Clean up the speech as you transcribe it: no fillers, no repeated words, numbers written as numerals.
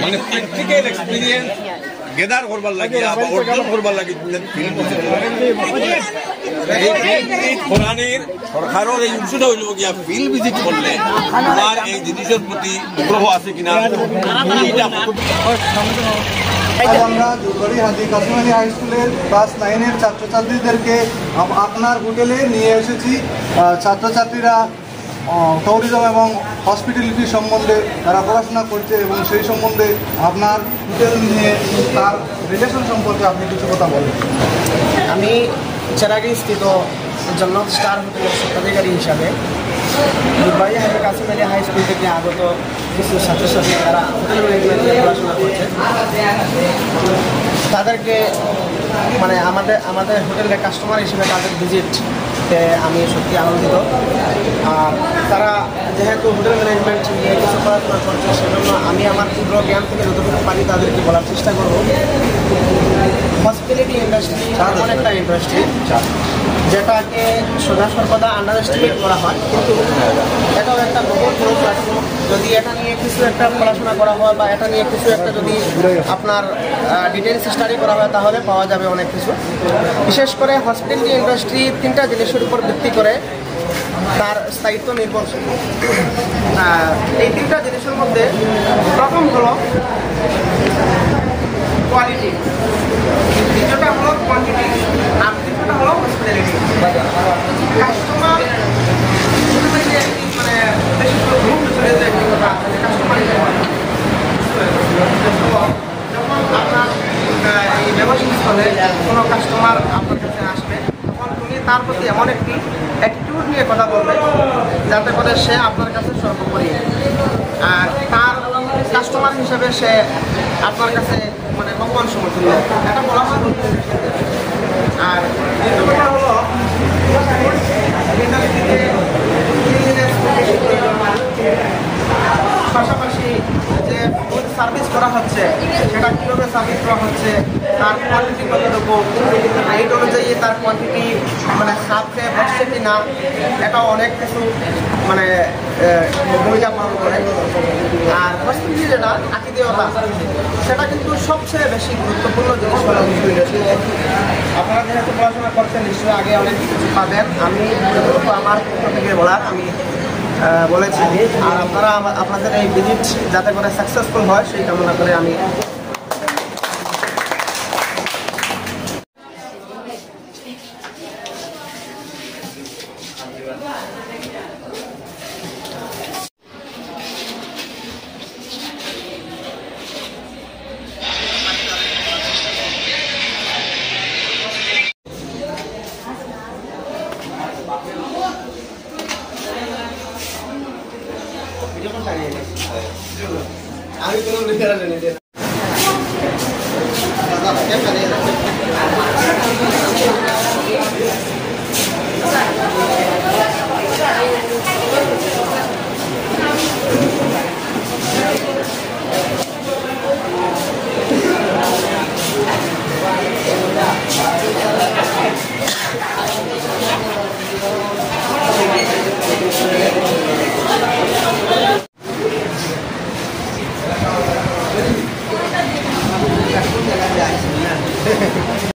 মানে practical experience gather করবার লাগিয়া বা অর্জন করবার লাগি কোরআনের সরকারের এই উৎসটা হইল গিয়া ফিল্ড ভিজিট করলে আমার এই জিনিসের প্রতি আগ্রহ আছে কিনা। আমরা জুলবাড়ি হাজি কাসিম আলী হাই স্কুলের ক্লাস 9-এর ছাত্রছাত্রীদেরকে আপনার হোটেলে নিয়ে এসেছি। ছাত্রছাত্রীরা ট্যুরিজম এবং হসপিটালিটি সম্বন্ধে তারা পড়াশোনা করছে এবং সেই সম্বন্ধে আপনার হোটেল নিয়ে তার রিলেশন সম্পর্কে আপনি কিছু কথা বলেন। আমি চেরাগি স্থিত জন্নত স্টার হোটেলের স্বত্বাধিকারী হিসাবে জুলবাড়ি হাজি কাসিম আলী হাই স্কুল থেকে আগত কিছু ছাত্রছাত্রী যারা হোটেল ম্যানেজমেন্টে পড়াশোনা করছে তাদেরকে মানে আমাদের হোটেলের কাস্টমার হিসেবে তাদের ভিজিটে আমি সত্যি আনন্দিত। আর তারা যেহেতু হোটেল ম্যানেজমেন্ট নিয়ে কিছু পড়াশোনা করছে সেজন্য আমি আমার ক্ষুদ্র জ্ঞান থেকে যতটুকু পারি তাদেরকে বলার চেষ্টা করব। হসপিটালিটি ইন্ডাস্ট্রি এমন একটা ইন্ডাস্ট্রি যেটাকে সদা সর্বদা আন্ডার এস্টিমেট করা হয়, কিন্তু এটাও একটা বহুত বড় প্ল্যাটফর্ম। যদি এটা নিয়ে কিছু একটা পড়াশোনা করা হয় বা এটা নিয়ে কিছু একটা যদি আপনার ডিটেলস স্টাডি করা হয় তাহলে পাওয়া যাবে অনেক কিছু। বিশেষ করে হসপিটালিটি ইন্ডাস্ট্রি 3টা জিনিসের উপর ভিত্তি করে তার স্থায়িত্ব নির্ভরশীল। এই 3টা জিনিসের মধ্যে প্রথম হলো কোয়ালিটি, দ্বিতীয়টা হলো কোয়ান্টিটি, আর তৃতীয়টা হলো হসপিটালিটি। কাস্টমার মানে বেশি গ্রুপ চলে যায় একটি কথা কাস্টমার যখন আপনার এই ব্যবসায়িক স্থলে কোনো কাস্টমার আপনার কাছে আসবে তখন তুমি তার প্রতি এমন একটি অ্যাটিটিউড নিয়ে কথা বলবে যাতে করে সে আপনার কাছে সর্বোপরি আর তার কাস্টমার হিসেবে সে আপনার কাছে মানে ভগবান সমর্থন এটা বলা হয়। আর দ্বিতীয় কথা হলো পাশাপাশি যে সার্ভিস করা হচ্ছে সেটা কীভাবে সার্ভিস করা হচ্ছে, তার কোয়ান্টিটি কতটুকু, রেট অনুযায়ী তার কোয়ান্টিটি মানে সাথে বসছে কি না, এটাও অনেক কিছু মানে ভূমিকা পালন করে। আর হসপিটালিটি যেটা আতিথেয়তা সেটা কিন্তু সবচেয়ে বেশি গুরুত্বপূর্ণ জিনিস হলো। আপনারা যেহেতু পড়াশোনা করছেন নিশ্চয়ই আগে অনেক কিছু পাবেন, আমি আমার পক্ষ থেকে বলার আমি বলেছি। আর আপনারা আপনাদের এই ভিজিট যাতে করে সাকসেসফুল হয় সেই কামনা করে আমি আমি